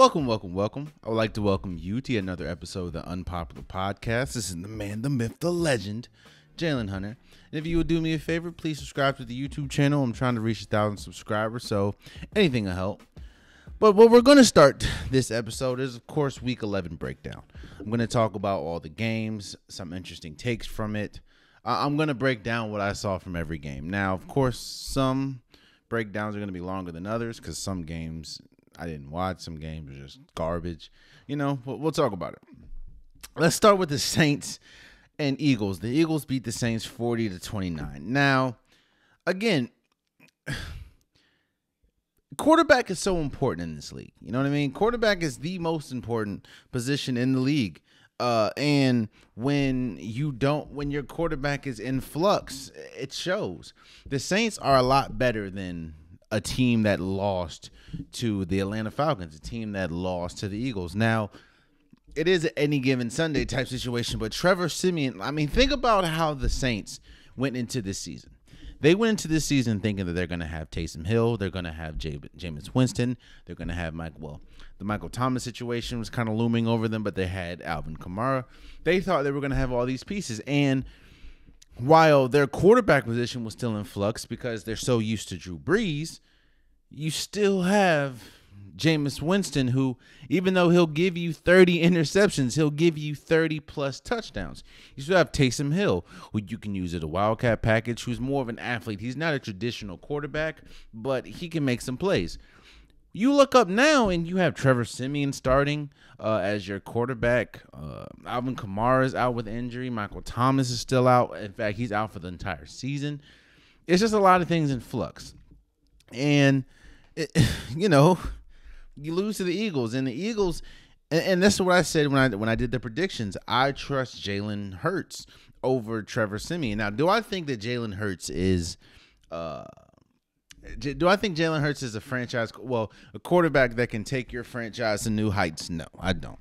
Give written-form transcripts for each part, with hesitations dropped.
Welcome. I would like to welcome you to another episode of the Unpopular Podcast. This is the man, the myth, the legend, Jalen Hunter. And if you would do me a favor, please subscribe to the YouTube channel. I'm trying to reach 1,000 subscribers, so anything will help. But what we're going to start this episode is, of course, Week 11 breakdown. I'm going to talk about all the games, some interesting takes from it. I'm going to break down what I saw from every game. Now, of course, some breakdowns are going to be longer than others because some games I didn't watch. Some games are just garbage. You know, we'll talk about it. Let's start with the Saints and Eagles. The Eagles beat the Saints 40-29. Now, again, quarterback is so important in this league. You know what I mean? Quarterback is the most important position in the league. And when your quarterback is in flux, it shows. The Saints are a lot better than a team that lost to the Atlanta Falcons, a team that lost to the Eagles. Now, it is an any given Sunday type situation, but Trevor Siemian, I mean, think about how the Saints went into this season. They went into this season thinking that they're going to have Taysom Hill, they're going to have Jameis Winston, they're going to have the Michael Thomas situation was kind of looming over them, but they had Alvin Kamara. They thought they were going to have all these pieces, and while their quarterback position was still in flux because they're so used to Drew Brees, you still have Jameis Winston, who, even though he'll give you 30 interceptions, he'll give you 30-plus touchdowns. You still have Taysom Hill, who you can use as a wildcat package, who's more of an athlete. He's not a traditional quarterback, but he can make some plays. You look up now, and you have Trevor Siemian starting as your quarterback. Alvin Kamara is out with injury. Michael Thomas is still out. In fact, he's out for the entire season. It's just a lot of things in flux. And, you lose to the Eagles. And the Eagles, and this is what I said when I did the predictions. I trust Jalen Hurts over Trevor Siemian. Now, do I think that Jalen Hurts is a franchise, a quarterback that can take your franchise to new heights? No, I don't.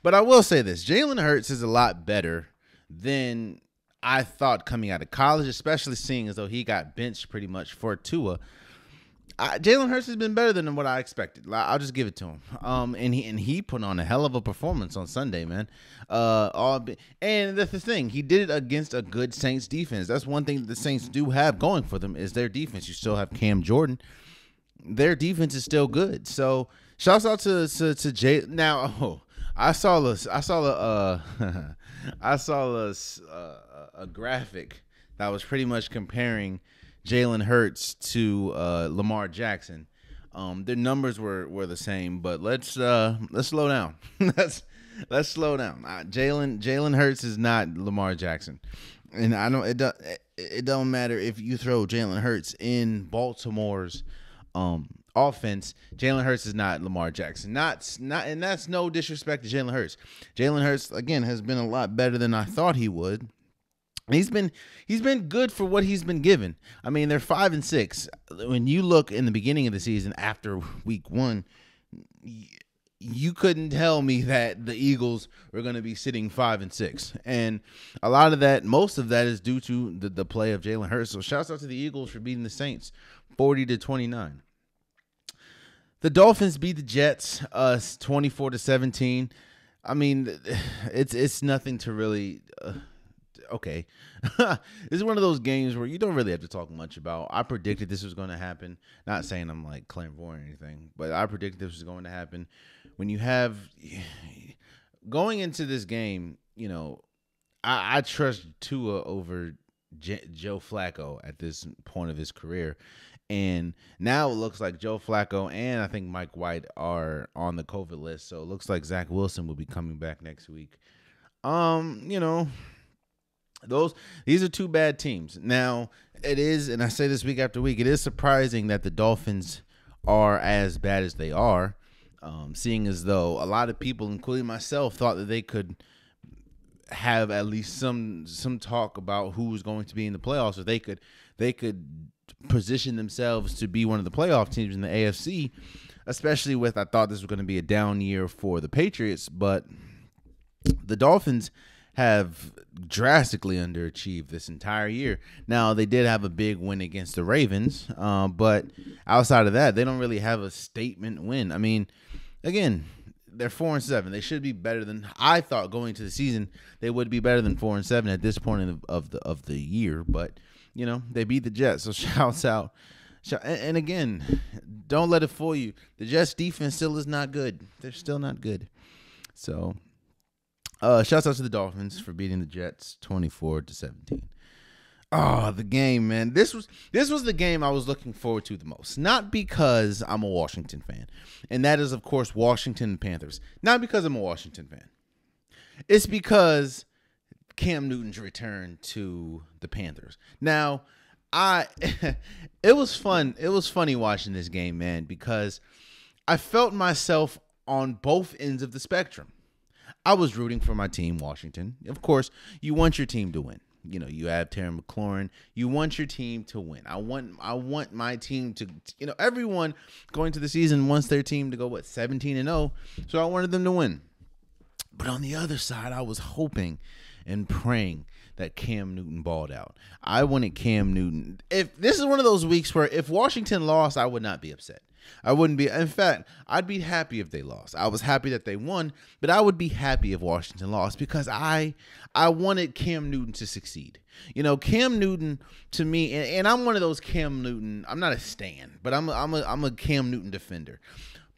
But I will say this. Jalen Hurts is a lot better than I thought coming out of college, especially seeing as though he got benched pretty much for Tua. Jalen Hurts has been better than what I expected. I'll just give it to him. And he put on a hell of a performance on Sunday, man. And that's the thing. He did it against a good Saints defense. That's one thing that the Saints do have going for them is their defense. You still have Cam Jordan. Their defense is still good. So shouts out to Jay. Now, I saw a graphic that was pretty much comparing Jalen Hurts to Lamar Jackson. Their numbers were the same, but let's slow down. let's slow down. Jalen Hurts is not Lamar Jackson, and it don't matter if you throw Jalen Hurts in Baltimore's offense. Jalen Hurts is not Lamar Jackson. And that's no disrespect to Jalen Hurts. Jalen Hurts again has been a lot better than I thought he would. He's been good for what he's been given. I mean, they're 5-6. When you look in the beginning of the season after week 1, you couldn't tell me that the Eagles were going to be sitting 5-6. And a lot of that, most of that is due to the play of Jalen Hurts. So shouts out to the Eagles for beating the Saints 40-29. The Dolphins beat the Jets 24-17. I mean, it's nothing to really okay. This is one of those games where you don't really have to talk much about. I predicted this was going to happen. Not saying I'm like clairvoyant or anything, but I predicted this was going to happen. When you have going into this game, I trust Tua over Joe Flacco at this point of his career. And now it looks like Joe Flacco and I think Mike White are on the COVID list. So it looks like Zach Wilson will be coming back next week. These are two bad teams. Now, it is, and I say this week after week, it is surprising that the Dolphins are as bad as they are, seeing as though a lot of people, including myself, thought that they could have at least some talk about who was going to be in the playoffs, or they could position themselves to be one of the playoff teams in the AFC, especially with, I thought this was going to be a down year for the Patriots, but the Dolphins have drastically underachieved this entire year. Now, they did have a big win against the Ravens, but outside of that, they don't really have a statement win. I mean, again, they're 4-7. They should be better than, I thought going to the season they would be better than 4-7 at this point of the year. But they beat the Jets, so shouts out. And again, don't let it fool you. The Jets defense still is not good. They're still not good. So, shouts out to the Dolphins for beating the Jets 24-17. Oh, the game, man. This was the game I was looking forward to the most. Not because I'm a Washington fan. And that is, of course, Washington and Panthers. Not because I'm a Washington fan. It's because Cam Newton's return to the Panthers. Now, it was fun. It was funny watching this game, man, because I felt myself on both ends of the spectrum. I was rooting for my team, Washington. Of course, you want your team to win. You have Terry McLaurin. You want your team to win. I want my team to, everyone going to the season wants their team to go, 17-0. So I wanted them to win. But on the other side, I was hoping and praying that Cam Newton balled out. I wanted Cam Newton. If this is one of those weeks where if Washington lost, I would not be upset. I wouldn't be. In fact, I'd be happy if they lost. I was happy that they won, but I would be happy if Washington lost because I wanted Cam Newton to succeed. Cam Newton to me, and I'm one of those Cam Newton. I'm not a stan, but I'm a Cam Newton defender.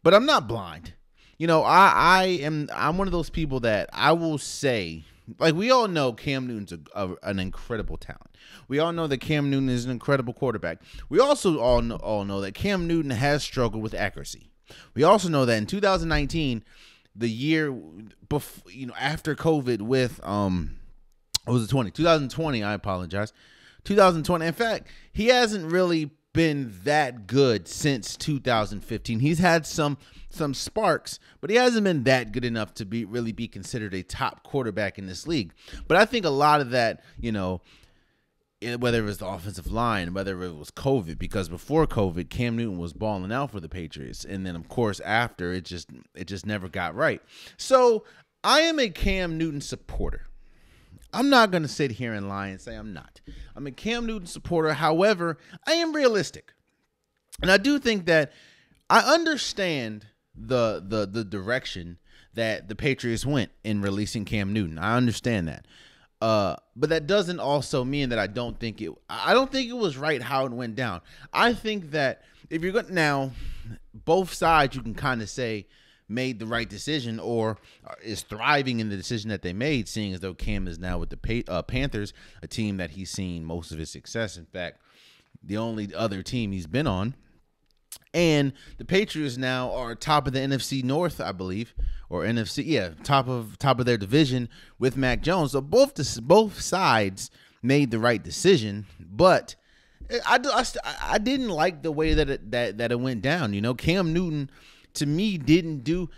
But I'm not blind. I'm one of those people that I will say. Like, we all know Cam Newton's an incredible talent. We all know that Cam Newton is an incredible quarterback. We also all know that Cam Newton has struggled with accuracy. We also know that in 2019, the year before, after COVID with, what was it, 2020, I apologize. 2020, in fact, he hasn't really been that good since 2015. He's had some sparks, but he hasn't been that good enough to really be considered a top quarterback in this league. But I think a lot of that, whether it was the offensive line, whether it was COVID, because before COVID, Cam Newton was balling out for the Patriots, and then of course after, it just never got right. So I am a Cam Newton supporter. I'm not going to sit here and lie and say I'm not. I'm a Cam Newton supporter. However, I am realistic. And I do think that I understand the direction that the Patriots went in releasing Cam Newton. I understand that. But that doesn't also mean that I don't think it was right how it went down. I think that if you're going now, both sides you can kind of say made the right decision or is thriving in the decision that they made, seeing as though Cam is now with the Panthers, a team that he's seen most of his success. In fact, the only other team he's been on. And the Patriots now are top of the NFC North, I believe, or NFC, top of their division with Mac Jones. So both sides made the right decision, but I didn't like the way that it went down. Cam Newton, to me, didn't do.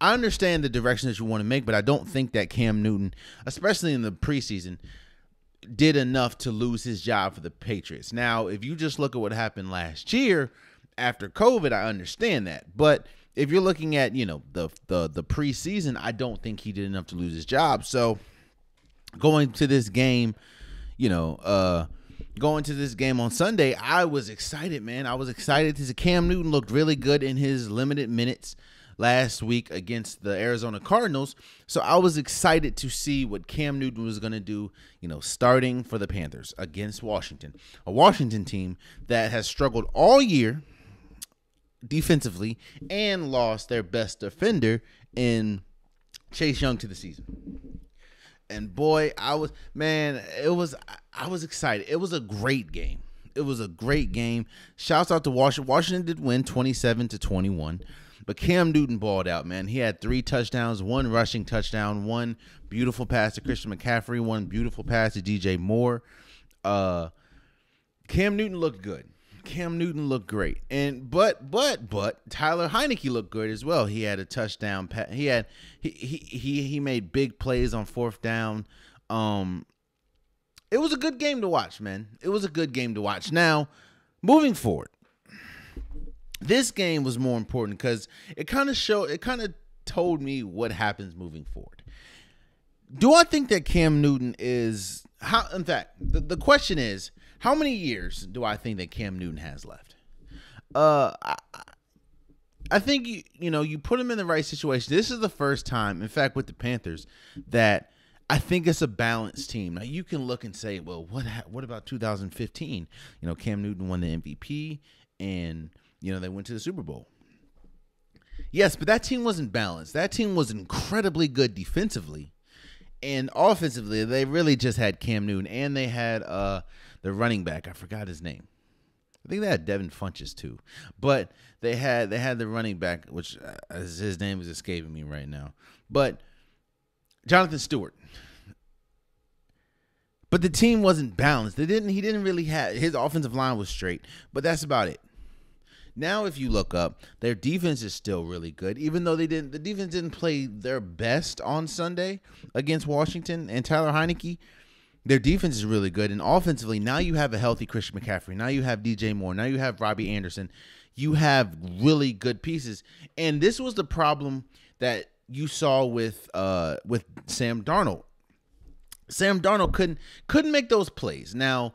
I understand the direction that you want to make, but I don't think that Cam Newton, especially in the preseason, did enough to lose his job for the Patriots. Now, if you just look at what happened last year after COVID, I understand that. But if you're looking at, the preseason, I don't think he did enough to lose his job. So going to this game, on Sunday, I was excited, man. I was excited to see Cam Newton looked really good in his limited minutes last week against the Arizona Cardinals. So I was excited to see what Cam Newton was going to do, starting for the Panthers against Washington, a Washington team that has struggled all year defensively and lost their best defender in Chase Young to the season. And boy, I was excited. It was a great game. Shouts out to Washington. Washington did win 27-21. But Cam Newton balled out, man. He had 3 touchdowns, 1 rushing touchdown, 1 beautiful pass to Christian McCaffrey, 1 beautiful pass to DJ Moore. Cam Newton looked good. Cam Newton looked great. But Tyler Heinicke looked good as well. He had a touchdown. He made big plays on 4th down. It was a good game to watch, man. It was a good game to watch. Now, moving forward, this game was more important because it kind of told me what happens moving forward. Do I think that Cam Newton is how? In fact, the question is, how many years do I think that Cam Newton has left? I think you put him in the right situation. This is the first time, in fact, with the Panthers, that I think it's a balanced team. Now you can look and say, well, what about 2015? Cam Newton won the MVP, and they went to the Super Bowl. Yes, but that team wasn't balanced. That team was incredibly good defensively, and offensively, they really just had Cam Newton, and they had the running back. I forgot his name. I think they had Devin Funchess too, but they had the running back, which his name is escaping me right now. But Jonathan Stewart. But the team wasn't balanced. He didn't really have, his offensive line was straight, but that's about it. Now, if you look up, their defense is still really good, even though the defense didn't play their best on Sunday against Washington and Tyler Heineke. Their defense is really good, and offensively, now you have a healthy Christian McCaffrey. Now you have DJ Moore. Now you have Robbie Anderson. You have really good pieces, and this was the problem that you saw with Sam Darnold. Sam Darnold couldn't make those plays. Now,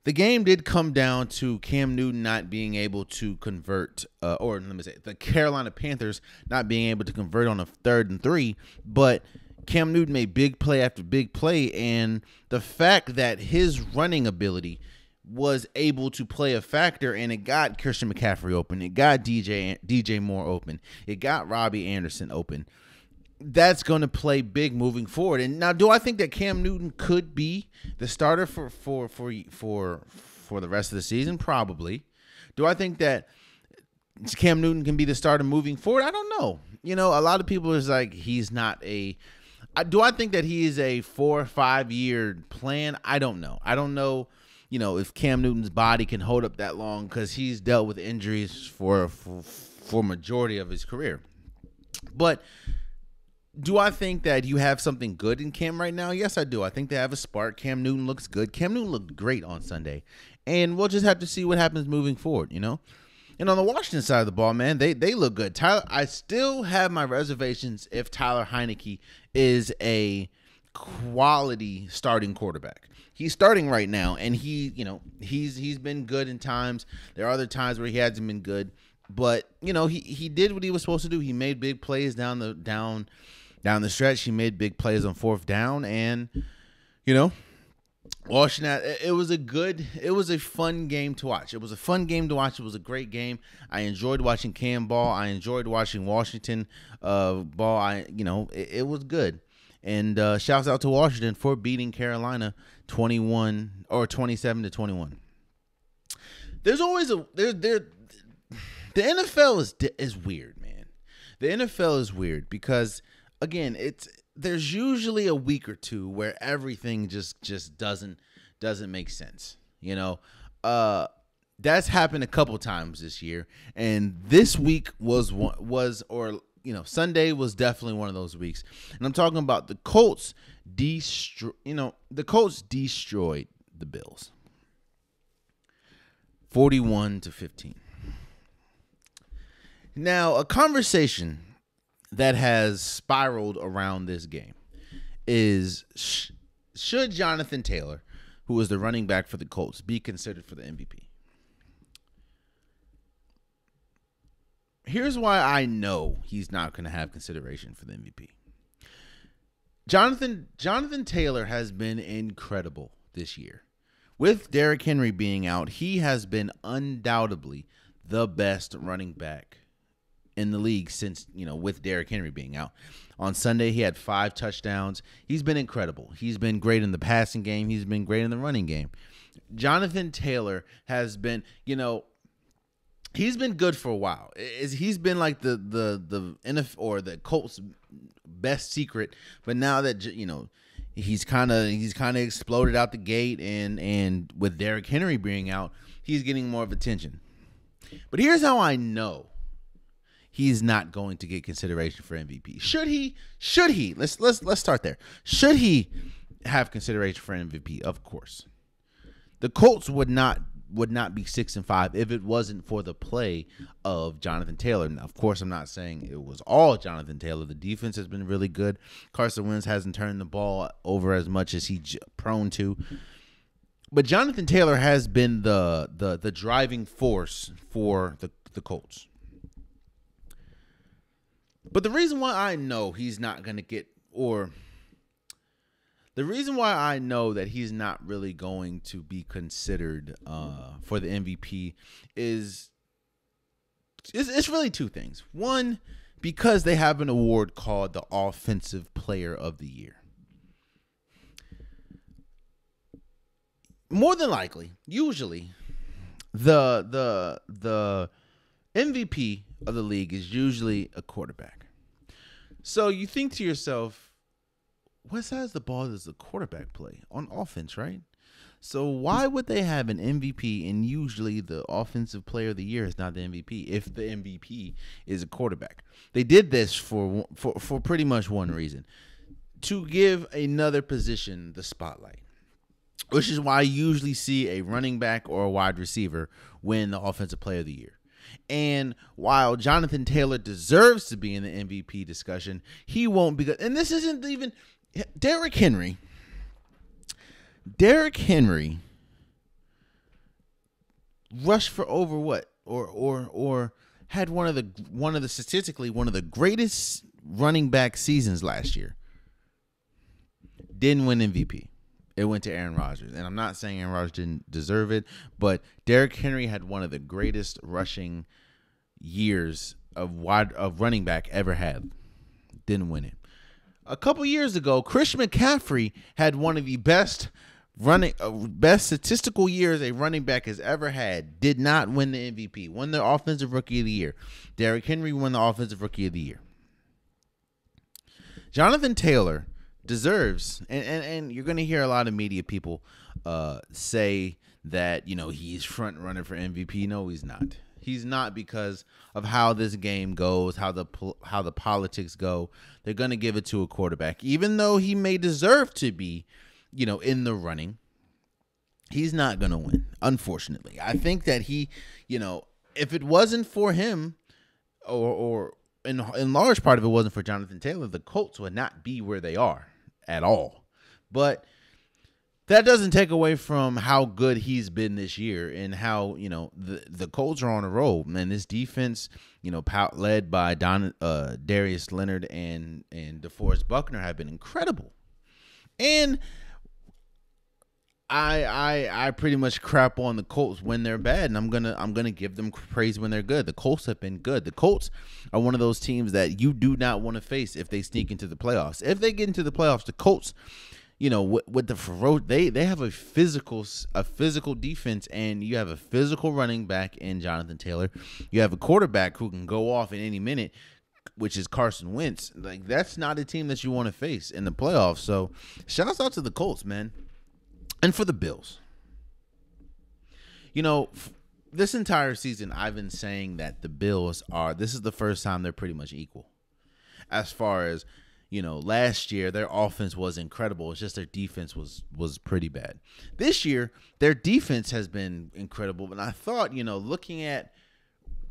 the game did come down to Cam Newton not being able to convert, or let me say, the Carolina Panthers not being able to convert on a 3rd and 3, but Cam Newton made big play after big play, and the fact that his running ability was able to play a factor, and it got Christian McCaffrey open, it got DJ Moore open, it got Robbie Anderson open. That's going to play big moving forward. And now, do I think that Cam Newton could be the starter for the rest of the season? Probably. Do I think that Cam Newton can be the starter moving forward? I don't know. A lot of people is like, he's not a. Do I think that he is a 4 or 5 year plan? I don't know. I don't know. If Cam Newton's body can hold up that long, because he's dealt with injuries for majority of his career. But do I think that you have something good in Cam right now? Yes, I do. I think they have a spark. Cam Newton looks good. Cam Newton looked great on Sunday. And we'll just have to see what happens moving forward, And on the Washington side of the ball, man, they look good. I still have my reservations if Tyler Heineke is a quality starting quarterback. He's starting right now, and he's been good in times. There are other times where he hasn't been good. But, he did what he was supposed to do. He made big plays down the stretch. He made big plays on 4th down, and Washington. It was a fun game to watch. It was a fun game to watch. It was a great game. I enjoyed watching Cam ball. I enjoyed watching Washington ball. It was good. And shouts out to Washington for beating Carolina 27-21. There's always the NFL is weird, man. The NFL is weird because, again, there's usually a week or two where everything just doesn't make sense. That's happened a couple times this year, and this week Sunday was definitely one of those weeks. And I'm talking about the Colts destroyed the Bills 41-15. Now, a conversation that has spiraled around this game is, should Jonathan Taylor, who is the running back for the Colts, be considered for the MVP? Here's why I know he's not going to have consideration for the MVP. Jonathan Taylor has been incredible this year. With Derrick Henry being out, he has been undoubtedly the best running back in the league since, with Derrick Henry being out. On Sunday, he had 5 touchdowns. He's been incredible. He's been great in the passing game. He's been great in the running game. Jonathan Taylor has been, he's been good for a while. He's been like the NFL or the Colts' best secret, but now that he's kind of exploded out the gate, and with Derrick Henry being out, he's getting more of attention. But here's how I know he's not going to get consideration for MVP. Should he? Let's start there. Should he have consideration for MVP? Of course. The Colts would not would not be 6-5 if it wasn't for the play of Jonathan Taylor. Now, of course, I'm not saying it was all Jonathan Taylor. The defense has been really good. Carson Wentz hasn't turned the ball over as much as he's prone to. But Jonathan Taylor has been the driving force for the Colts. But the reason why I know he's not going to get, or the reason why I know that he's not really going to be considered for the MVP is it's really two things. One, because they have an award called the Offensive Player of the Year. More than likely, usually, the MVP of the league is usually a quarterback. So you think to yourself, what side of the ball does the quarterback play on offense, right? So why would they have an MVP and usually the Offensive Player of the Year is not the MVP if the MVP is a quarterback? They did this for pretty much one reason, to give another position the spotlight. Which is why you usually see a running back or a wide receiver win the Offensive Player of the Year. And while Jonathan Taylor deserves to be in the MVP discussion, he won't be. And this isn't even Derrick Henry. Derrick Henry rushed for over what? Or had one of the statistically one of the greatest running back seasons last year. Didn't win MVP. It went to Aaron Rodgers. And I'm not saying Aaron Rodgers didn't deserve it, but Derrick Henry had one of the greatest rushing years of running back ever had. Didn't win it. A couple years ago, Christian McCaffrey had one of the best statistical years a running back has ever had. Did not win the MVP. Won the Offensive Rookie of the Year. Derrick Henry won the Offensive Rookie of the Year. Jonathan Taylor deserves, and you're going to hear a lot of media people say that, he's front runner for MVP. No, he's not. He's not, because of how this game goes, how the politics go. They're going to give it to a quarterback, even though he may deserve to be, in the running. He's not going to win, unfortunately. I think that he, if it wasn't for him, or in large part, if it wasn't for Jonathan Taylor, the Colts would not be where they are at all. But that doesn't take away from how good he's been this year and how, the Colts are on a roll. Man, this defense, led by Darius Leonard and DeForest Buckner have been incredible. And I pretty much crap on the Colts when they're bad, and I'm gonna give them praise when they're good. The Colts have been good. The Colts are one of those teams that you do not want to face if they sneak into the playoffs. If they get into the playoffs, the Colts, with the they have a physical defense, and you have a physical running back in Jonathan Taylor. You have a quarterback who can go off in any minute, which is Carson Wentz. Like, that's not a team that you want to face in the playoffs. So, shouts out to the Colts, man. And for the Bills, this entire season, I've been saying that the Bills this is the first time they're pretty much equal. As far as, last year, their offense was incredible. It's just their defense was pretty bad. This year, their defense has been incredible. And I thought, looking at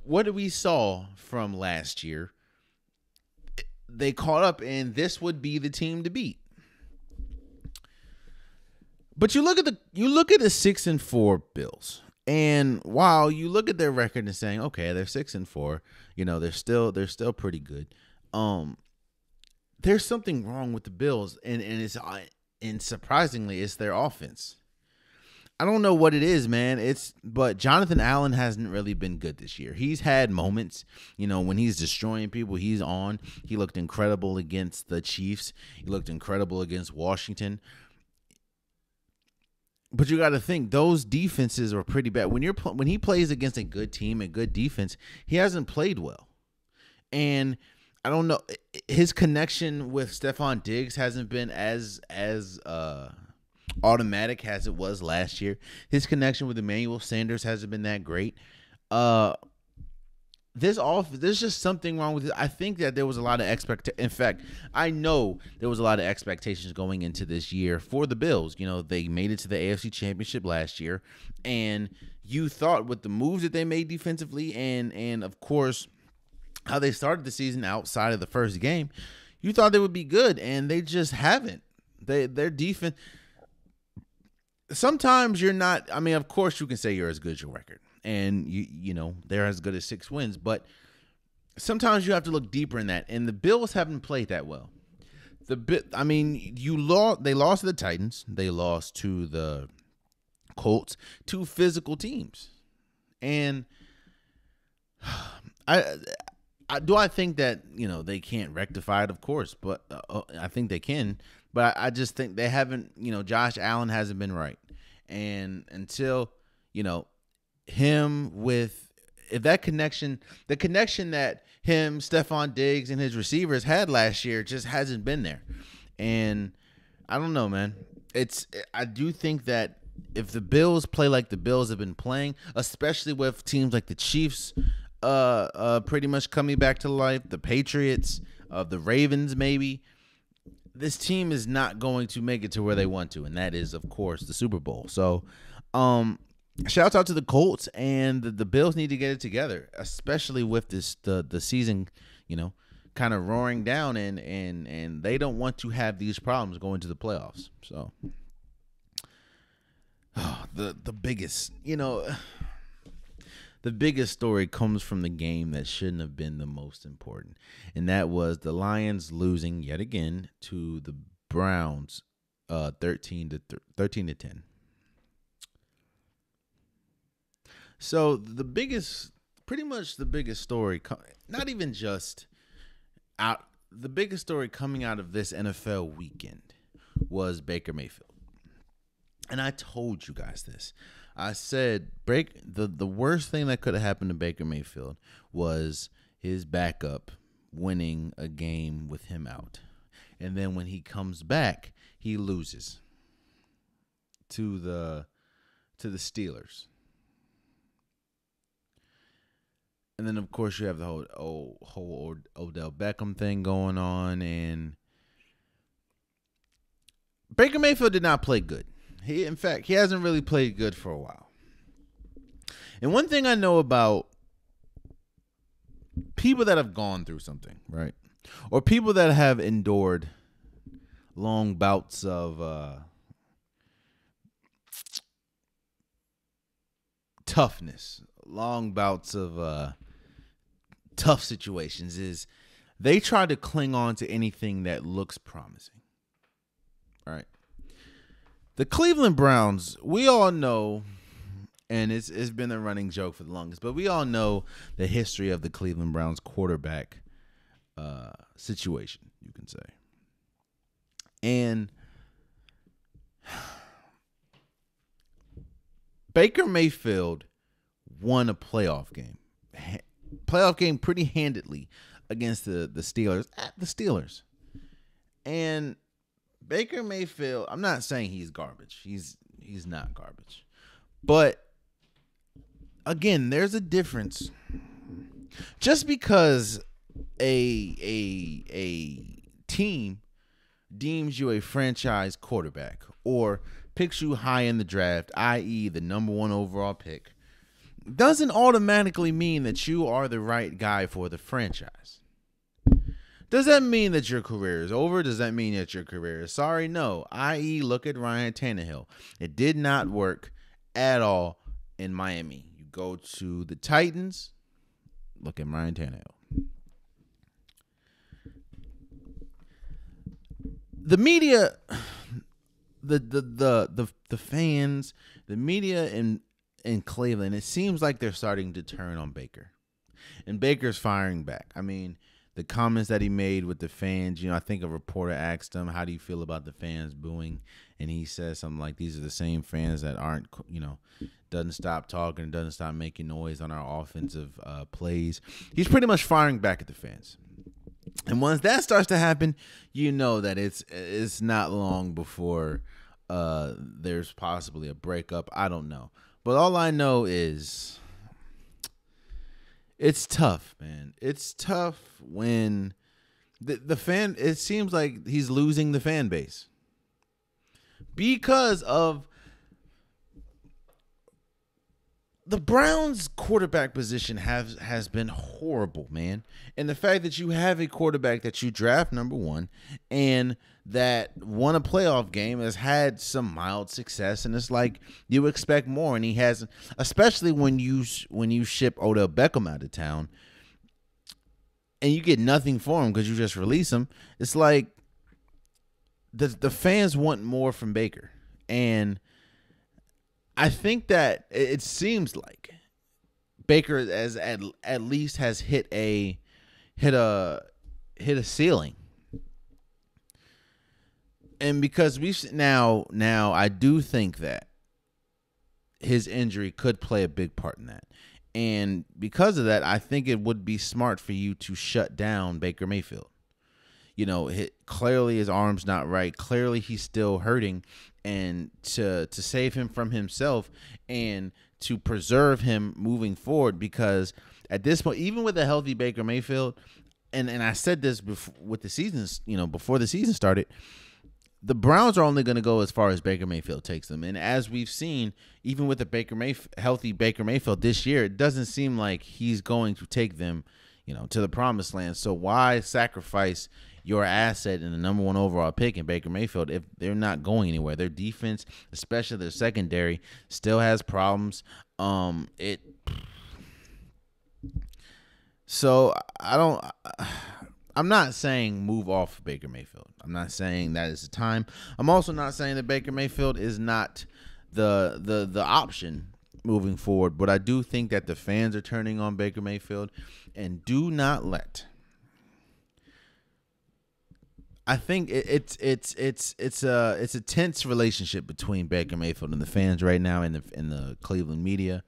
what we saw from last year, they caught up, and this would be the team to beat. But you look at the 6-4 Bills, and while you look at their record and saying, okay, they're 6-4, they're still pretty good. There's something wrong with the Bills, and surprisingly, it's their offense. I don't know what it is, man. But Jonathan Allen hasn't really been good this year. He's had moments, when he's destroying people, he's on. He looked incredible against the Chiefs. He looked incredible against Washington. But you got to think, those defenses are pretty bad. When he plays against a good team, a good defense, he hasn't played well. And I don't know, his connection with Stephon Diggs hasn't been as automatic as it was last year. His connection with Emmanuel Sanders hasn't been that great. there's just something wrong with it. I think that there was a lot of In fact, I know there was a lot of expectations going into this year for the Bills. You know, they made it to the AFC Championship last year, and you thought with the moves that they made defensively and of course how they started the season outside of the first game, you thought they would be good, and they just haven't. Their defense. Sometimes you're not. I mean, of course, you can say you're as good as your record, and you know they're as good as 6 wins. But sometimes you have to look deeper in that. And the Bills haven't played that well. I mean, they lost to the Titans. They lost to the Colts, 2 physical teams. And I think that they can't rectify it, of course, but I think they can. But I just think they haven't. Josh Allen hasn't been right, and until him with if that connection, the connection that him, Stephon Diggs, and his receivers had last year just hasn't been there. And I don't know, man. I do think that if the Bills play like the Bills have been playing, especially with teams like the Chiefs, pretty much coming back to life, the Patriots, the Ravens, maybe. This team is not going to make it to where they want to, and that is, of course, the Super Bowl. So, shouts out to the Colts, and the Bills need to get it together, especially with the season, kind of roaring down, and they don't want to have these problems going to the playoffs. So, the biggest, the biggest story comes from the game that shouldn't have been the most important, and that was the Lions losing yet again to the Browns, 13-10. So pretty much the biggest story, not even just out, the biggest story coming out of this NFL weekend was Baker Mayfield, and I told you guys this. I said the worst thing that could have happened to Baker Mayfield was his backup winning a game with him out. And then when he comes back, he loses to the Steelers. And then of course you have the whole Odell Beckham thing going on, and Baker Mayfield did not play good. In fact, he hasn't really played good for a while. And one thing I know about people that have gone through something, right? Or people that have endured long bouts of toughness, long bouts of tough situations, is they try to cling on to anything that looks promising, right? The Cleveland Browns, we all know, and it's been a running joke for the longest, but we all know the history of the Cleveland Browns quarterback situation, you can say. And Baker Mayfield won a playoff game pretty handedly against the Steelers at the Steelers. And Baker Mayfield, I'm not saying he's garbage. He's not garbage. But again, there's a difference. Just because a team deems you a franchise quarterback or picks you high in the draft, i.e. the number 1 overall pick, doesn't automatically mean that you are the right guy for the franchise. Does that mean that your career is over? Does that mean that your career is sorry? No. I.e., look at Ryan Tannehill. It did not work at all in Miami. You go to the Titans, look at Ryan Tannehill. The media, the fans, the media in Cleveland, it seems like they're starting to turn on Baker. And Baker's firing back. I mean, the comments that he made with the fans, I think a reporter asked him, how do you feel about the fans booing? And he said something like, these are the same fans that aren't, doesn't stop talking, doesn't stop making noise on our offensive plays. He's pretty much firing back at the fans. And once that starts to happen, you know that it's not long before there's possibly a breakup. I don't know. But all I know is It's tough, man. It's tough when the fan. It seems like he's losing the fan base because of the Browns' quarterback position has been horrible, man. And the fact that you have a quarterback that you draft number one and that won a playoff game has had some mild success, and it's like you expect more, and he hasn't. Especially when you ship Odell Beckham out of town, and you get nothing for him because you just release him. It's like the fans want more from Baker, and I think that it seems like Baker as at least has hit a ceiling. And because now I do think that his injury could play a big part in that. And because of that, I think it would be smart for you to shut down Baker Mayfield. You know, clearly his arm's not right. Clearly he's still hurting. And to save him from himself and to preserve him moving forward, because at this point, even with a healthy Baker Mayfield, and I said this before, with the season, before the season started, the Browns are only going to go as far as Baker Mayfield takes them. And as we've seen, even with a healthy Baker Mayfield this year, it doesn't seem like he's going to take them, to the promised land. So why sacrifice your asset in the number one overall pick in Baker Mayfield if they're not going anywhere? Their defense, especially their secondary, still has problems. So I'm not saying move off Baker Mayfield. I'm not saying that is the time. I'm also not saying that Baker Mayfield is not the option moving forward. But I do think that the fans are turning on Baker Mayfield, and do not let. I think it's a tense relationship between Baker Mayfield and the fans right now in the Cleveland media.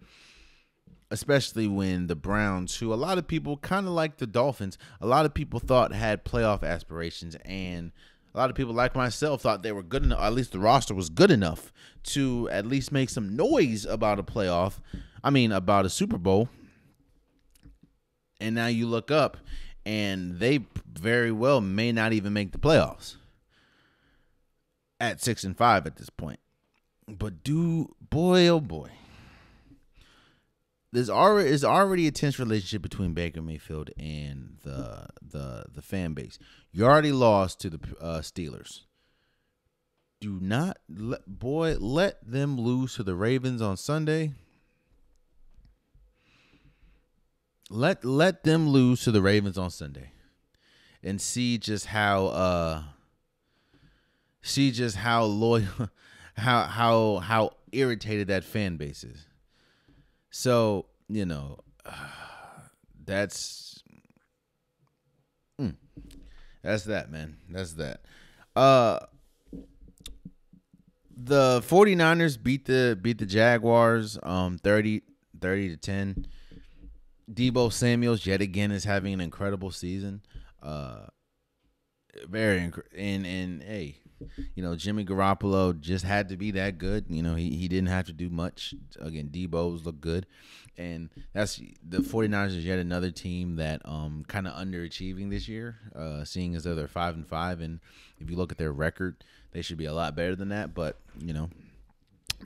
Especially when the Browns, who a lot of people kind of like the Dolphins, a lot of people thought had playoff aspirations, and a lot of people like myself thought they were good enough, at least the roster was good enough to at least make some noise about about a Super Bowl. And now you look up, and they very well may not even make the playoffs at 6-5 at this point. But boy, oh boy. There's already a tense relationship between Baker Mayfield and the fan base. You already lost to the Steelers. Do not let them lose to the Ravens on Sunday. Let them lose to the Ravens on Sunday, and see just how loyal, how irritated that fan base is. So, that's that, man. That's that. The 49ers beat the Jaguars 30-10. Deebo Samuels yet again is having an incredible season. Hey, Jimmy Garoppolo just had to be that good. He didn't have to do much. Again, Deebo's look good. And that's the 49ers is yet another team that kind of underachieving this year, seeing as though they're 5-5. And if you look at their record, they should be a lot better than that. But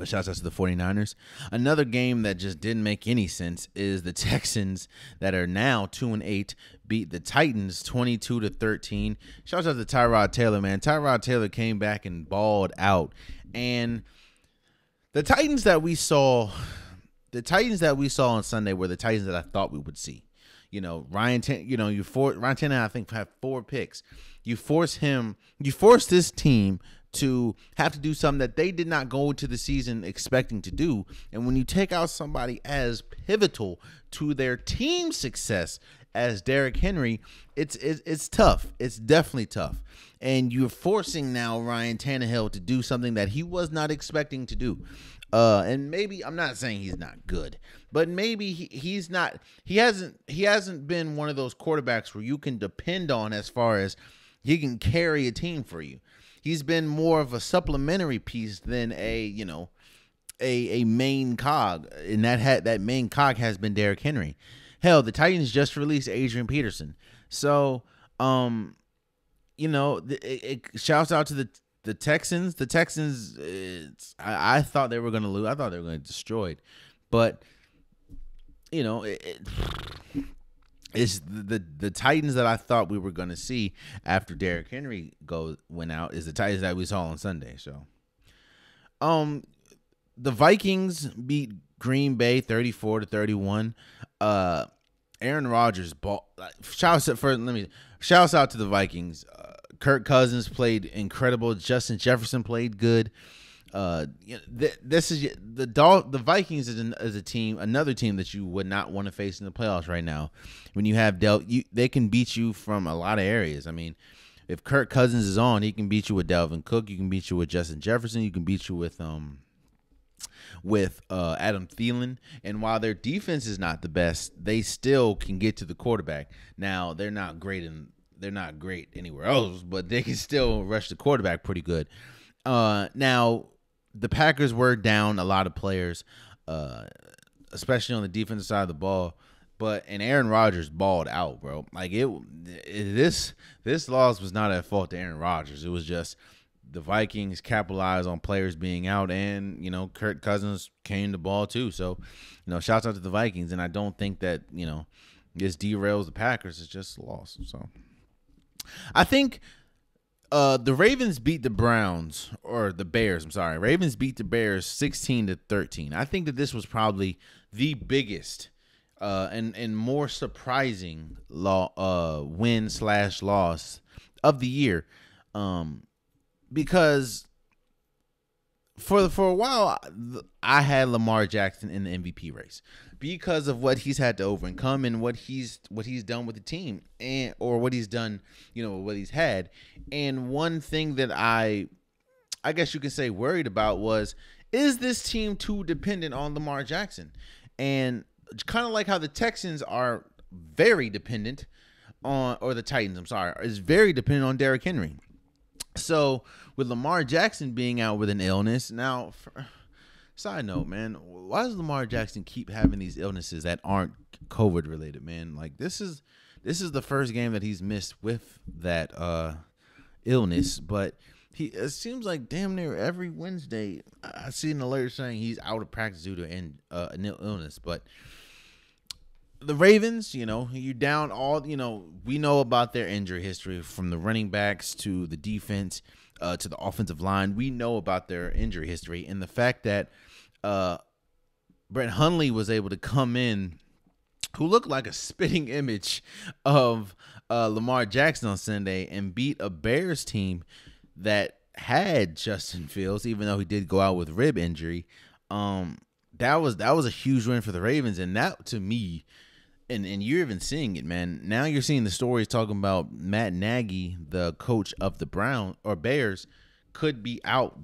shouts out to the 49ers. Another game that just didn't make any sense is the Texans, that are now 2-8, beat the Titans 22-13. Shouts out to Tyrod Taylor, man. Tyrod Taylor came back and balled out. And the Titans that we saw on Sunday were the Titans that I thought we would see. Ryan Tannehill, I think, had 4 picks. You force this team to have to do something that they did not go into the season expecting to do. And when you take out somebody as pivotal to their team's success as Derrick Henry, it's tough. It's definitely tough. And you're forcing now Ryan Tannehill to do something that he was not expecting to do. And maybe, I'm not saying he's not good, but maybe he hasn't been one of those quarterbacks where you can depend on as far as he can carry a team for you. He's been more of a supplementary piece than a main cog, and that main cog has been Derrick Henry. Hell, the Titans just released Adrian Peterson. So, shouts out to the Texans. The Texans, I thought they were going to lose. I thought they were going to get destroyed. But, it's the Titans that I thought we were going to see after Derrick Henry went out is the Titans that we saw on Sunday. So, the Vikings beat Green Bay 34-31. Aaron Rodgers shouts out to the Vikings. Kirk Cousins played incredible. Justin Jefferson played good. This is the Vikings is a team, another team that you would not want to face in the playoffs right now. When you have they can beat you from a lot of areas. I mean, if Kirk Cousins is on, he can beat you with Dalvin Cook. You can beat you with Justin Jefferson. You can beat you with Adam Thielen. And while their defense is not the best, they still can get to the quarterback. Now they're not great anywhere else, but they can still rush the quarterback pretty good. Now the Packers were down a lot of players, especially on the defensive side of the ball. And Aaron Rodgers balled out, bro. Like this loss was not at fault to Aaron Rodgers. It was just the Vikings capitalized on players being out, and Kirk Cousins came the ball too. So, shouts out to the Vikings, and I don't think that this derails the Packers. It's just a loss. So, I think the Ravens beat the Bears. I'm sorry, Ravens beat the Bears 16-13. I think that this was probably the biggest and more surprising win/loss of the year. Because for a while, I had Lamar Jackson in the MVP race because of what he's had to overcome and what he's done with the team or what he's done, what he's had. And one thing that I guess you could say worried about was, is this team too dependent on Lamar Jackson? And kind of like how the Texans are very dependent on, or the Titans, I'm sorry, is very dependent on Derrick Henry. So with Lamar Jackson being out with an illness, now, side note, man, why does Lamar Jackson keep having these illnesses that aren't COVID related, man? Like this is the first game that he's missed with that illness, but it seems like damn near every Wednesday I see an alert saying he's out of practice due to an illness. But the Ravens, you're down all, we know about their injury history from the running backs to the defense to the offensive line. We know about their injury history, and the fact that Brett Hundley was able to come in, who looked like a spitting image of Lamar Jackson on Sunday, and beat a Bears team that had Justin Fields, even though he did go out with rib injury. That was a huge win for the Ravens, and that to me. And you're even seeing it, man. Now you're seeing the stories talking about Matt Nagy, the coach of the Bears, could be out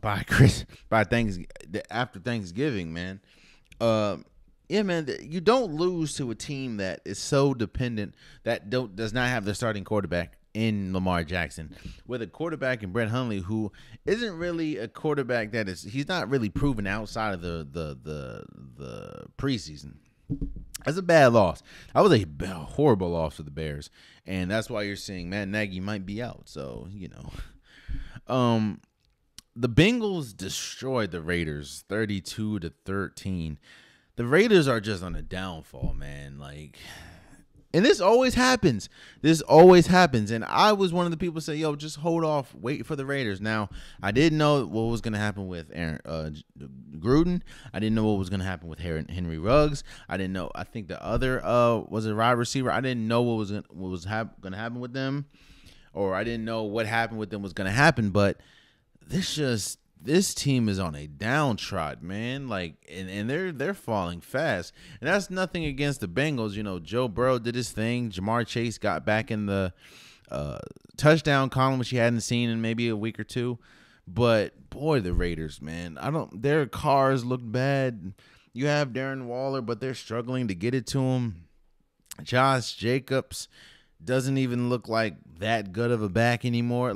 after Thanksgiving, man. Yeah, man. You don't lose to a team that is so dependent that does not have their starting quarterback in Lamar Jackson, with a quarterback in Brett Hundley who isn't really a quarterback he's not really proven outside of the preseason. That's a bad loss. That was a horrible loss for the Bears, and that's why you're seeing Matt Nagy might be out. So the Bengals destroyed the Raiders 32-13. The Raiders are just on a downfall, man. And this always happens. And I was one of the people who say, yo, just hold off, wait for the Raiders. Now, I didn't know what was going to happen with Gruden. I didn't know what was going to happen with Henry Ruggs. I didn't know. I think the other was a wide receiver. I didn't know what was going to happen with them, or I didn't know what happened with them was going to happen. But this team is on a downtrodden, man. And they're falling fast. And that's nothing against the Bengals. Joe Burrow did his thing. Jamar Chase got back in the touchdown column, which he hadn't seen in maybe a week or two. But boy, the Raiders, man, their cars look bad. You have Darren Waller, but they're struggling to get it to him. Josh Jacobs doesn't even look like that good of a back anymore.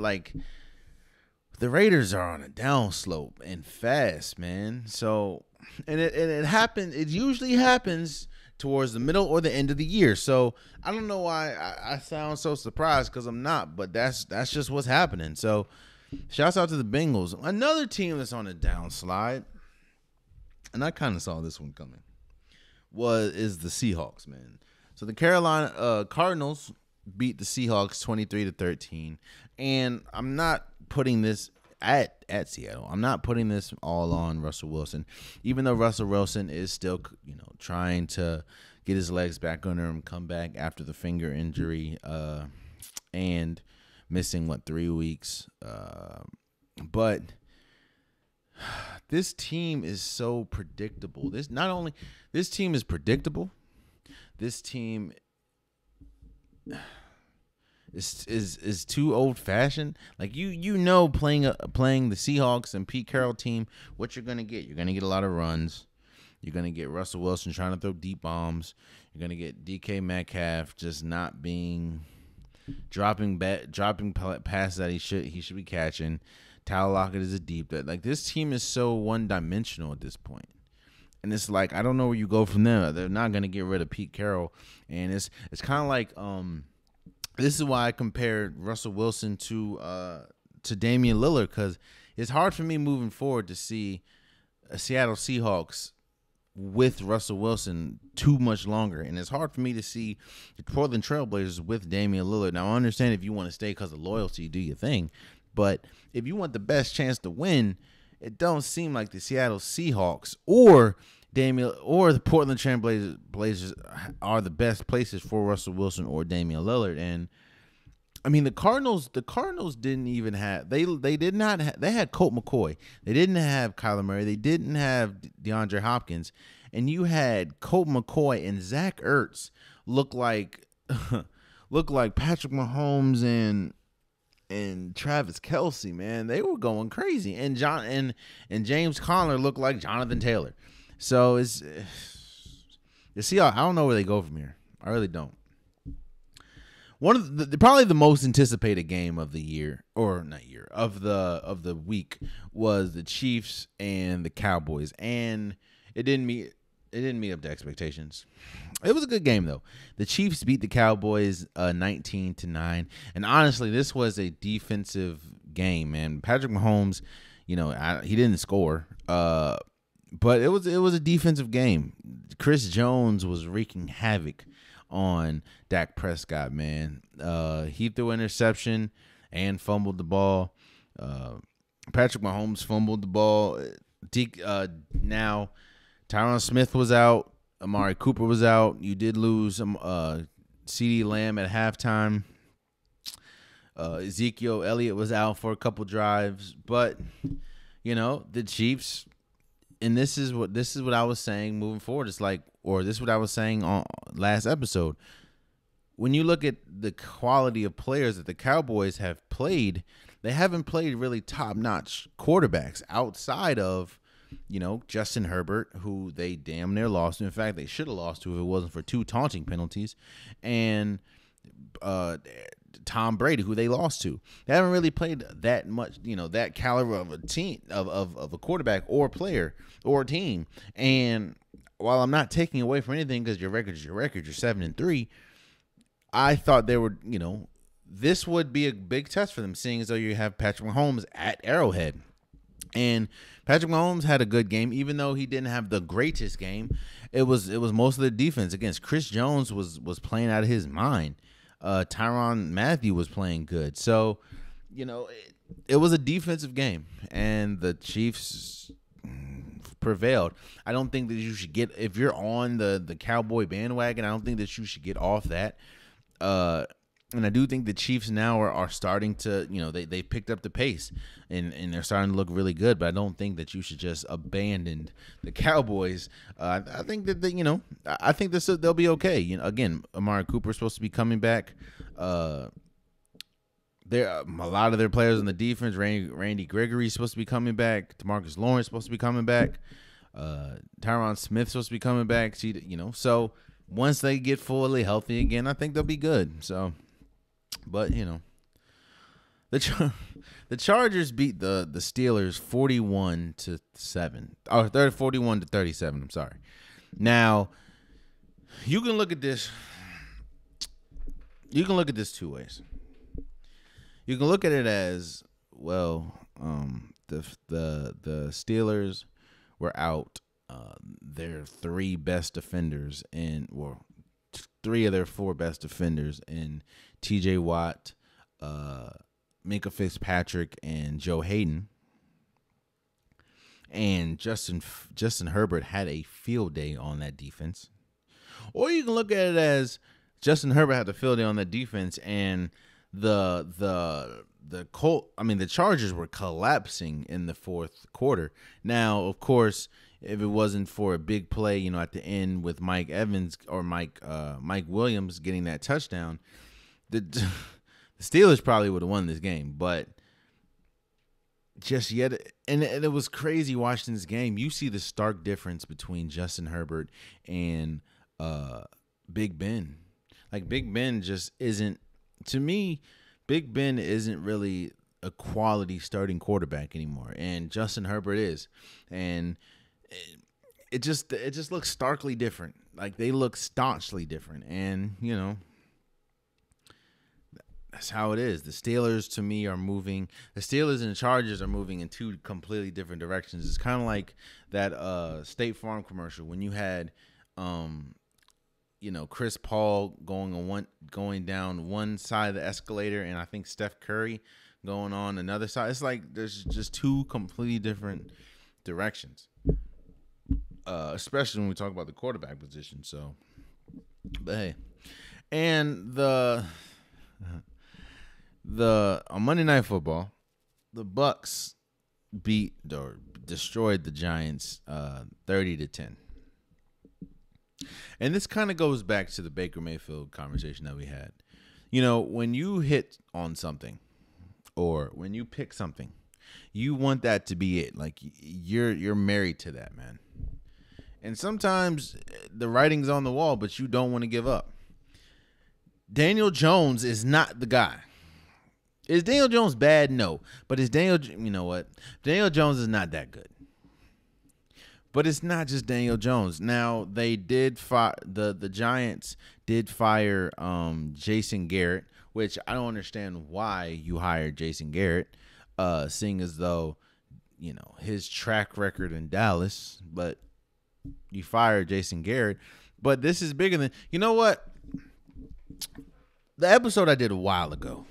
The Raiders are on a downslope and fast, man. So, and it happened. It usually happens towards the middle or the end of the year. So I don't know why I sound so surprised, because I'm not, but that's just what's happening. So shouts out to the Bengals. Another team that's on a downslide, and I kind of saw this one coming, is the Seahawks, man. So the Carolina Cardinals beat the Seahawks 23-13, and I'm not putting this at Seattle. I'm not putting this all on Russell Wilson, even though Russell Wilson is still, trying to get his legs back under him, come back after the finger injury, and missing 3 weeks. But this team is so predictable. This team is predictable. This team is too old fashioned. Like playing the Seahawks and Pete Carroll team, what you're gonna get? You're gonna get a lot of runs. You're gonna get Russell Wilson trying to throw deep bombs. You're gonna get DK Metcalf just not dropping passes that he should be catching. Tyler Lockett is a deep threat. Like, this team is so one dimensional at this point. And it's like, I don't know where you go from there. They're not going to get rid of Pete Carroll. And it's kind of like, this is why I compared Russell Wilson to Damian Lillard, because it's hard for me moving forward to see a Seattle Seahawks with Russell Wilson too much longer. And it's hard for me to see the Portland Trailblazers with Damian Lillard. Now, I understand if you want to stay because of loyalty, do your thing. But if you want the best chance to win, it don't seem like the Seattle Seahawks or the Portland Trail Blazers are the best places for Russell Wilson or Damian Lillard. And I mean, the Cardinals didn't even have they had Colt McCoy. They didn't have Kyler Murray. They didn't have DeAndre Hopkins. And you had Colt McCoy and Zach Ertz look like Patrick Mahomes and Travis Kelce, man. They were going crazy. And James Conner looked like Jonathan Taylor. So you see, I don't know where they go from here. I really don't. One of probably the most anticipated game of the year, or not year, of the week, was the Chiefs and the Cowboys, and it didn't meet up to expectations. It was a good game though. The Chiefs beat the Cowboys 19-9, and honestly, this was a defensive game, man. Patrick Mahomes, he didn't score, but it was a defensive game. Chris Jones was wreaking havoc on Dak Prescott, man. He threw an interception and fumbled the ball. Patrick Mahomes fumbled the ball. Now, Tyron Smith was out. Amari Cooper was out. You did lose CeeDee Lamb at halftime. Ezekiel Elliott was out for a couple drives. But, the Chiefs, and this is what I was saying moving forward. This is what I was saying on last episode. When you look at the quality of players that the Cowboys have played, they haven't played really top-notch quarterbacks outside of, Justin Herbert, who they damn near lost to. In fact, they should have lost to if it wasn't for 2 taunting penalties, and Tom Brady, who they lost to. They haven't really played that much, that caliber of a team, of a quarterback or player or team. And while I'm not taking away from anything, because your record is your record, you're 7-3, I thought they were, this would be a big test for them, seeing as though you have Patrick Mahomes at Arrowhead. And Patrick Mahomes had a good game, even though he didn't have the greatest game. It was most of the defense against Chris Jones was playing out of his mind. Tyrann Mathieu was playing good. So, it was a defensive game, and the Chiefs prevailed. I don't think that you should get, if you're on the Cowboy bandwagon, I don't think that you should get off that. And I do think the Chiefs now are starting to, they picked up the pace and they're starting to look really good. But I don't think that you should just abandon the Cowboys. I think that I think they'll be okay. Again, Amari Cooper's supposed to be coming back. A lot of their players on the defense, Randy Gregory's supposed to be coming back. DeMarcus Lawrence supposed to be coming back. Tyron Smith's supposed to be coming back. So once they get fully healthy again, I think they'll be good. So. But, the Chargers beat the Steelers 41-7. Or 41-37, I'm sorry. Now, You can look at this. You can look at this two ways. You can look at it as, well, the Steelers were out their three best defenders three of their four best defenders in T.J. Watt, Minka Fitzpatrick, and Joe Hayden. And Justin Herbert had a field day on that defense. Or you can look at it as Justin Herbert had a field day on that defense, and the Chargers were collapsing in the fourth quarter. Now, of course, if it wasn't for a big play, at the end with Mike Evans or Mike Williams getting that touchdown, the Steelers probably would have won this game. But and it was crazy watching this game. You see the stark difference between Justin Herbert and Big Ben. Like, Big Ben just isn't, to me, Big Ben isn't really a quality starting quarterback anymore, and Justin Herbert is. And it just looks starkly different. Like, they look staunchly different, and that's how it is. The Steelers, to me, are moving. The Steelers and the Chargers are moving in two completely different directions. It's kind of like that State Farm commercial when you had Chris Paul going down one side of the escalator, and I think Steph Curry going on another side. It's like there's just two completely different directions, especially when we talk about the quarterback position. So, but hey, and on Monday Night Football, the Bucks beat or destroyed the Giants 30-10. And this kind of goes back to the Baker Mayfield conversation that we had. When you hit on something or when you pick something, you want that to be it. Like, you're married to that, man. And sometimes the writing's on the wall, but you don't want to give up. Daniel Jones is not the guy. Is Daniel Jones bad? No. But you know what? Daniel Jones is not that good. But it's not just Daniel Jones. Now, they did the Giants did fire Jason Garrett, which I don't understand why you hired Jason Garrett, seeing as though, his track record in Dallas, but you fired Jason Garrett. But this is bigger than, you know what? The episode I did a while ago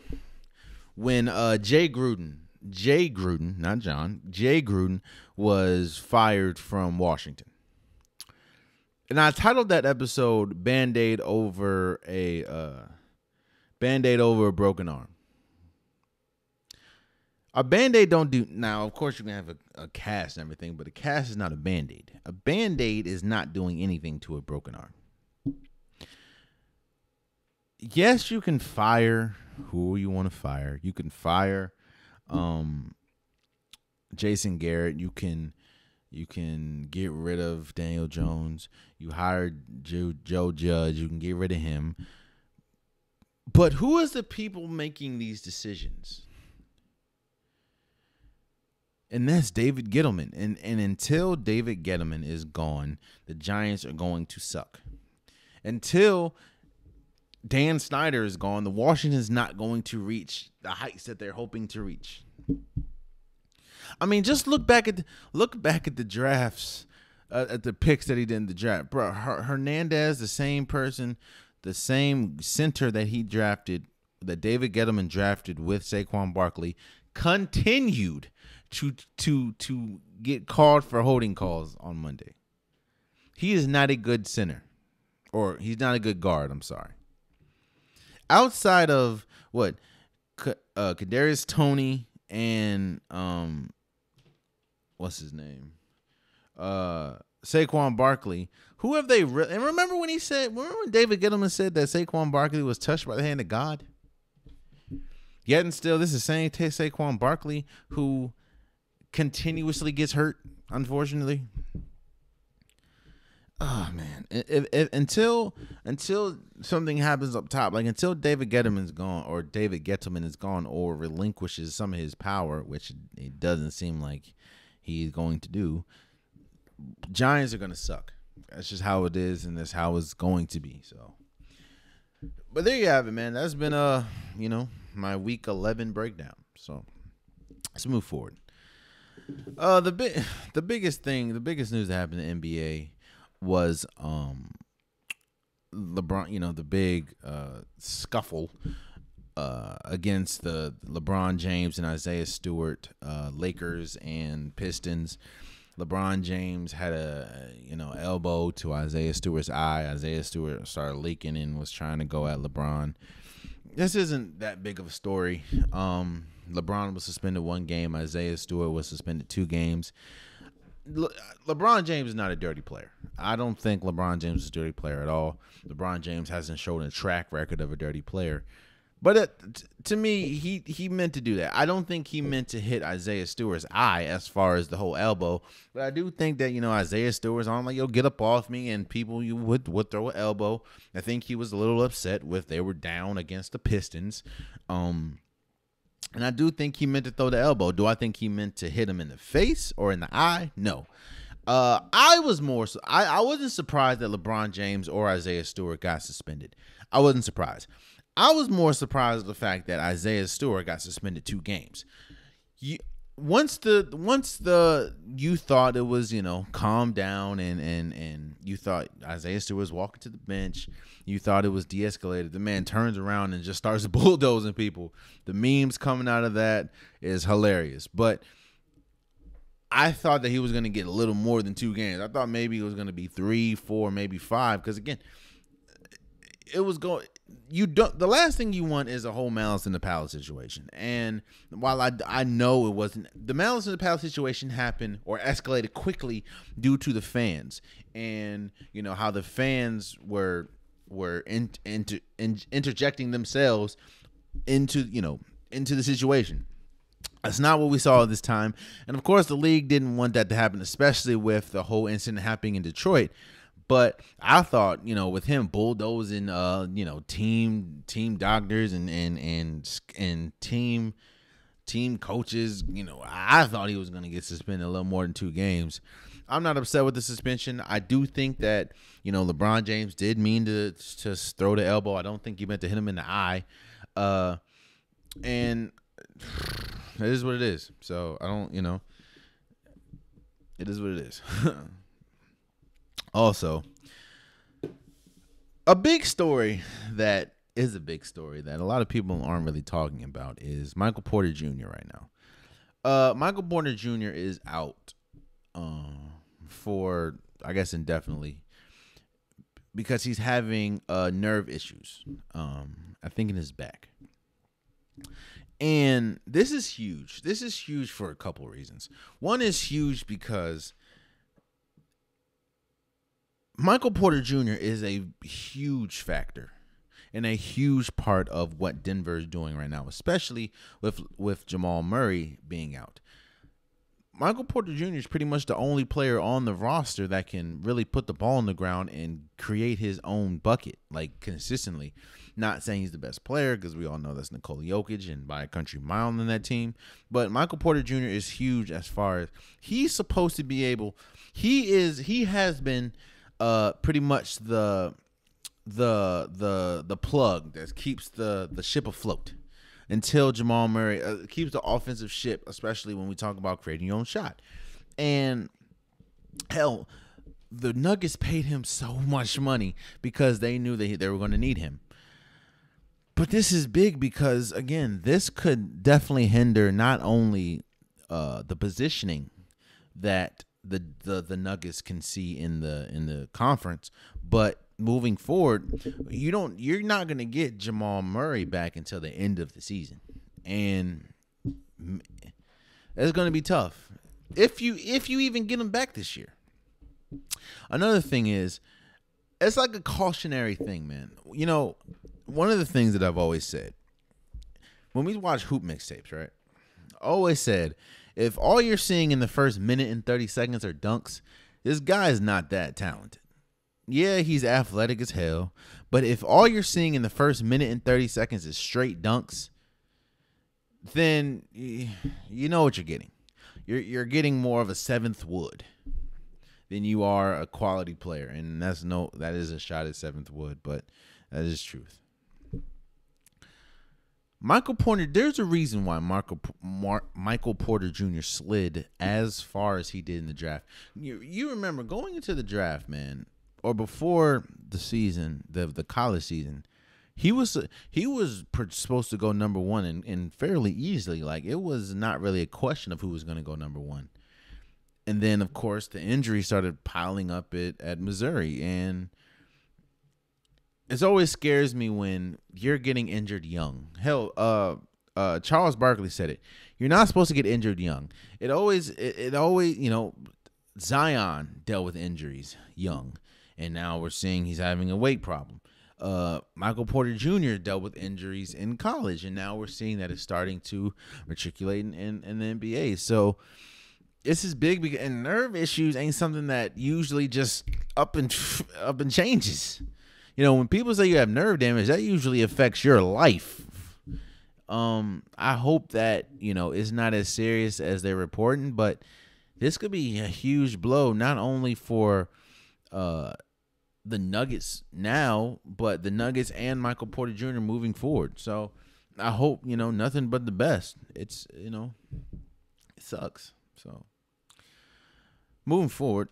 when Jay Gruden, not John, Jay Gruden was fired from Washington. And I titled that episode Band-Aid over a broken arm. A Band-Aid don't do, now of course you can have a cast and everything, but a cast is not a Band-Aid. A Band-Aid is not doing anything to a broken arm. Yes, you can fire who you want to fire. You can fire Jason Garrett. You can get rid of Daniel Jones. You hired Joe Judge. You can get rid of him. But who is the people making these decisions? And that's David Gettleman. And until David Gettleman is gone, the Giants are going to suck. Until Dan Snyder is gone, the Washington's not going to reach the heights that they're hoping to reach. I mean, just look back at the drafts, at the picks that he did in the draft. Bro, Hernandez, the same person, the same center that he drafted, that David Gettleman drafted with Saquon Barkley, continued to get called for holding calls on Monday. He is not a good center, or he's not a good guard. I'm sorry. Outside of what, Kadarius Toney and what's his name, Saquon Barkley. Who have they? And remember when David Gettleman said that Saquon Barkley was touched by the hand of God? Yet and still, this is the same Saquon Barkley who continuously gets hurt, unfortunately. Oh man! Until something happens up top, like until David Gettleman's gone, or David Gettleman is gone, or relinquishes some of his power, which it doesn't seem like he's going to do, Giants are going to suck. That's just how it is, and that's how it's going to be. So, but there you have it, man. That's been my week 11 breakdown. So let's move forward. The biggest news that happened in the NBA was LeBron. The big scuffle against the LeBron James and Isaiah Stewart, Lakers and Pistons. LeBron James had a elbow to Isaiah Stewart's eye. Isaiah Stewart started leaking and was trying to go at LeBron. This isn't that big of a story. LeBron was suspended 1 game. Isaiah Stewart was suspended 2 games. LeBron James is not a dirty player. I don't think LeBron James is a dirty player at all. LeBron James hasn't shown a track record of a dirty player. But to me, he meant to do that. I don't think he meant to hit Isaiah Stewart's eye as far as the whole elbow. But I do think that, Isaiah Stewart's on like, yo, get up off me, and people would throw an elbow. I think he was a little upset with they were down against the Pistons. And I do think he meant to throw the elbow. Do I think he meant to hit him in the face or in the eye? No. I wasn't surprised that LeBron James or Isaiah Stewart got suspended. I wasn't surprised. I was more surprised at the fact that Isaiah Stewart got suspended 2 games. Once you thought it was, calm down and you thought Isaiah Stewart was walking to the bench, you thought it was de-escalated, the man turns around and just starts bulldozing people. The memes coming out of that is hilarious. But I thought that he was going to get a little more than 2 games. I thought maybe it was going to be 3, 4, maybe 5. Because again, it was going. The last thing you want is a whole Malice in the Palace situation. And while I know it wasn't, the Malice in the Palace situation happened or escalated quickly due to the fans, and how the fans were interjecting themselves into the situation. That's not what we saw this time. And of course, the league didn't want that to happen, especially with the whole incident happening in Detroit. But I thought, with him bulldozing, team doctors and team coaches, I thought he was going to get suspended a little more than 2 games. I'm not upset with the suspension. I do think that, LeBron James did mean to throw the elbow. I don't think he meant to hit him in the eye. And it is what it is. So I don't, it is what it is. Also, a big story that is a big story that a lot of people aren't really talking about is Michael Porter Jr. right now. Michael Porter Jr. is out for, I guess, indefinitely because he's having nerve issues, I think in his back. And this is huge. This is huge for a couple reasons. One is huge because Michael Porter Jr. is a huge factor and a huge part of what Denver is doing right now, especially with Jamal Murray being out. Michael Porter Jr. is pretty much the only player on the roster that can really put the ball on the ground and create his own bucket, like, consistently. Not saying he's the best player, because we all know that's Nikola Jokic and by a country mile in that team. But Michael Porter Jr. is huge as far as he's supposed to be able. He has been pretty much the plug that keeps the ship afloat until Jamal Murray keeps the offensive ship, especially when we talk about creating your own shot. And hell, the Nuggets paid him so much money because they knew that they were going to need him. But this is big because, again, this could definitely hinder not only the positioning that the Nuggets can see in the conference, but moving forward, you're not going to get Jamal Murray back until the end of the season, and it's going to be tough if you even get him back this year. Another thing is, it's like a cautionary thing, man. One of the things that I've always said when we watch hoop mixtapes, right? I always said, if all you're seeing in the first minute and 30 seconds are dunks, this guy is not that talented. Yeah, he's athletic as hell, but if all you're seeing in the first minute and 30 seconds is straight dunks, then you know what you're getting. You're getting more of a seventh wood then you are a quality player. And that is a shot at Seventh Wood, but that is truth. Michael Porter, there's a reason why Michael Porter Jr. slid as far as he did in the draft. You remember going into the draft, man, or before the season, the college season, he was supposed to go number one and fairly easily. Like, it was not really a question of who was going to go number one. And then, of course, the injury started piling up at Missouri, and it always scares me when you're getting injured young. Hell, Charles Barkley said it. You're not supposed to get injured young. It always, Zion dealt with injuries young, and now we're seeing he's having a weight problem. Michael Porter Jr. dealt with injuries in college, and now we're seeing that it's starting to matriculate in the NBA. So this is big, and nerve issues ain't something that usually just up and changes. When people say you have nerve damage, that usually affects your life. I hope that, it's not as serious as they're reporting, but this could be a huge blow, not only for the Nuggets now, but the Nuggets and Michael Porter Jr. moving forward. So I hope, nothing but the best. It's, it sucks. So moving forward.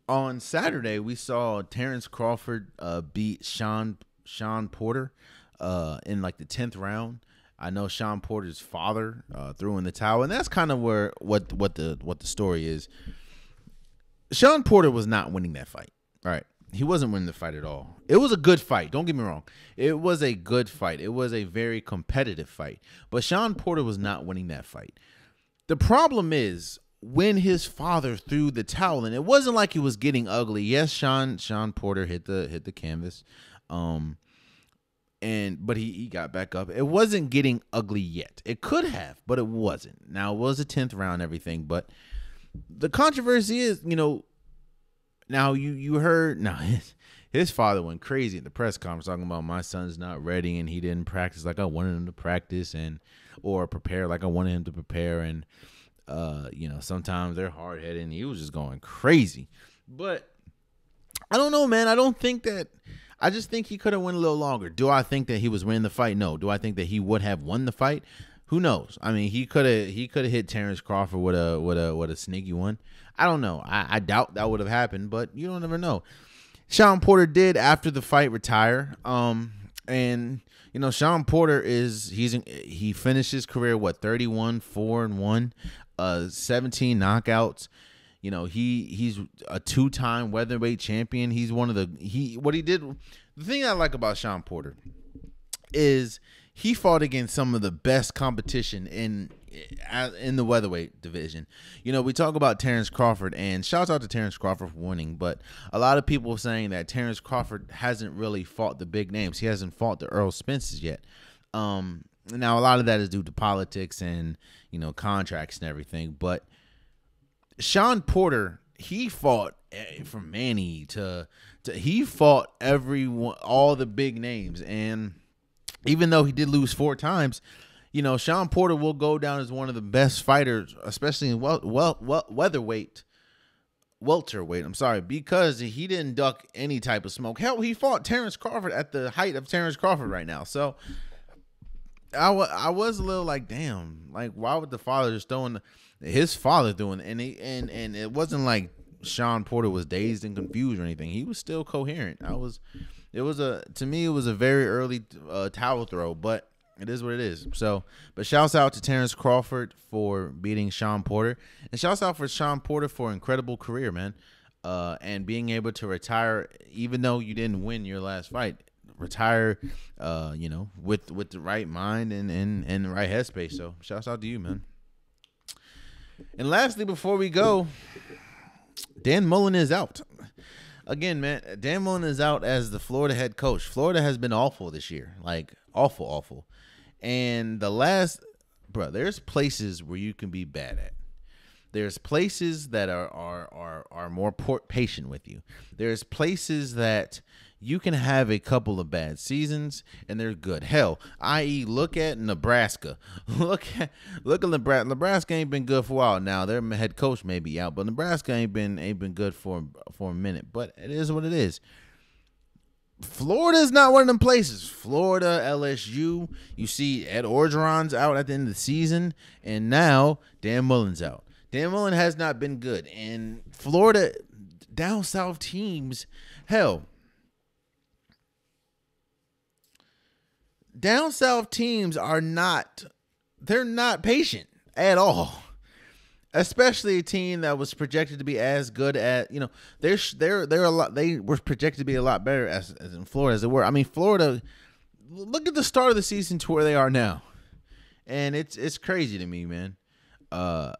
On Saturday, we saw Terence Crawford beat Shawn Porter in like the 10th round. I know Shawn Porter's father threw in the towel, and that's kind of what the story is. Shawn Porter was not winning that fight. All right, he wasn't winning the fight at all. It was a good fight. Don't get me wrong. It was a good fight. It was a very competitive fight, but Shawn Porter was not winning that fight. The problem is, when his father threw the towel in, it wasn't like he was getting ugly. Yes, Shawn Porter hit the canvas, but he got back up. It wasn't getting ugly yet. It could have, but it wasn't. Now, it was a 10th round and everything, but the controversy is, now you heard, now his father went crazy in the press conference talking about my son's not ready and he didn't practice like I wanted him to practice or prepare like I wanted him to prepare, and sometimes they're hard-headed, and he was just going crazy. But I don't know, man. I just think he could have went a little longer. Do I think that he was winning the fight? No. Do I think that he would have won the fight? Who knows? I mean, he could have hit Terence Crawford with a sneaky one. I don't know. I doubt that would have happened, but you don't ever know. Shawn Porter did, after the fight, retire. And Shawn Porter he finished his career 31-4-1. 17 knockouts. He's a 2-time weatherweight champion. He's one of the thing I like about Shawn Porter is he fought against some of the best competition in the weatherweight division. We talk about Terence Crawford, and shouts out to Terence Crawford for winning, but a lot of people are saying that Terence Crawford hasn't really fought the big names. He hasn't fought the Earl Spences yet. Now, a lot of that is due to politics and, contracts and everything. But Shawn Porter, he fought from Manny he fought everyone, all the big names. And even though he did lose 4 times, Shawn Porter will go down as one of the best fighters, especially in welterweight, because he didn't duck any type of smoke. Hell, he fought Terence Crawford at the height of Terence Crawford right now. So I was a little like, damn, like, why would the father just his father doing, and it wasn't like Shawn Porter was dazed and confused or anything. He was still coherent. To me, it was a very early towel throw, but it is what it is. So, but shouts out to Terence Crawford for beating Shawn Porter, and shouts out for Shawn Porter for an incredible career, man. And being able to retire, even though you didn't win your last fight, retire, with the right mind and the right headspace. So shouts out to you, man. And lastly, before we go, Dan Mullen is out. Again, man, Dan Mullen is out as the Florida head coach. Florida has been awful this year, like awful. And there's places where you can be bad at. There's places that are more patient with you. There's places that you can have a couple of bad seasons and they're good. Hell, i.e., look at Nebraska. Look at Nebraska. Nebraska ain't been good for a while now. Their head coach may be out, but Nebraska ain't been good for a minute. But it is what it is. Florida's not one of them places. Florida, LSU, you see Ed Orgeron's out at the end of the season, and now Dan Mullen's out. Dan Mullen has not been good. And Florida, down south teams, hell, down south teams they're not patient at all. Especially a team that was projected to be as good at, they were projected to be a lot better as in Florida as they were. I mean, Florida, look at the start of the season to where they are now. And it's crazy to me, man. But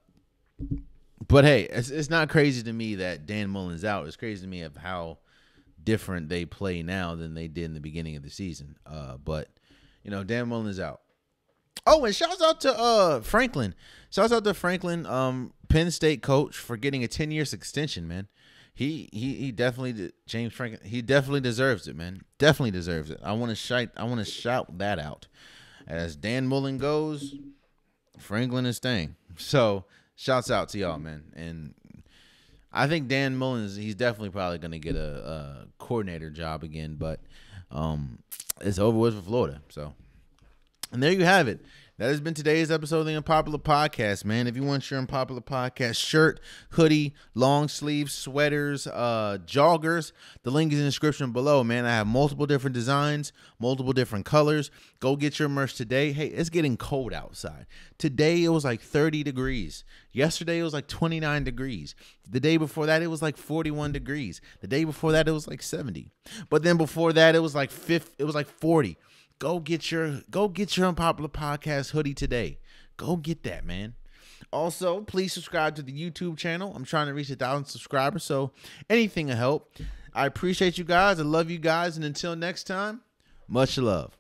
hey, it's not crazy to me that Dan Mullen's out. It's crazy to me of how different they play now than they did in the beginning of the season. But Dan Mullen is out. Oh, and shouts out to Franklin. Shouts out to Franklin, Penn State coach, for getting a 10-year extension, man. He definitely, James Franklin, he definitely deserves it, man. Definitely deserves it. I want to shout that out. As Dan Mullen goes, Franklin is staying. So shouts out to y'all, man. And I think Dan Mullen he's definitely probably going to get a coordinator job again, but it's over with for Florida. So. And there you have it. That has been today's episode of the Unpopular Podcast, man. If you want your Unpopular Podcast shirt, hoodie, long sleeves, sweaters, joggers, the link is in the description below, man. I have multiple different designs, multiple different colors. Go get your merch today. Hey, it's getting cold outside. Today, it was like 30 degrees. Yesterday, it was like 29 degrees. The day before that, it was like 41 degrees. The day before that, it was like 70. But then before that, it was like 40. Go get your Unpopular Podcast hoodie today. Go get that, man. Also, please subscribe to the YouTube channel. I'm trying to reach 1,000 subscribers, so anything will help. I appreciate you guys. I love you guys. And until next time, much love.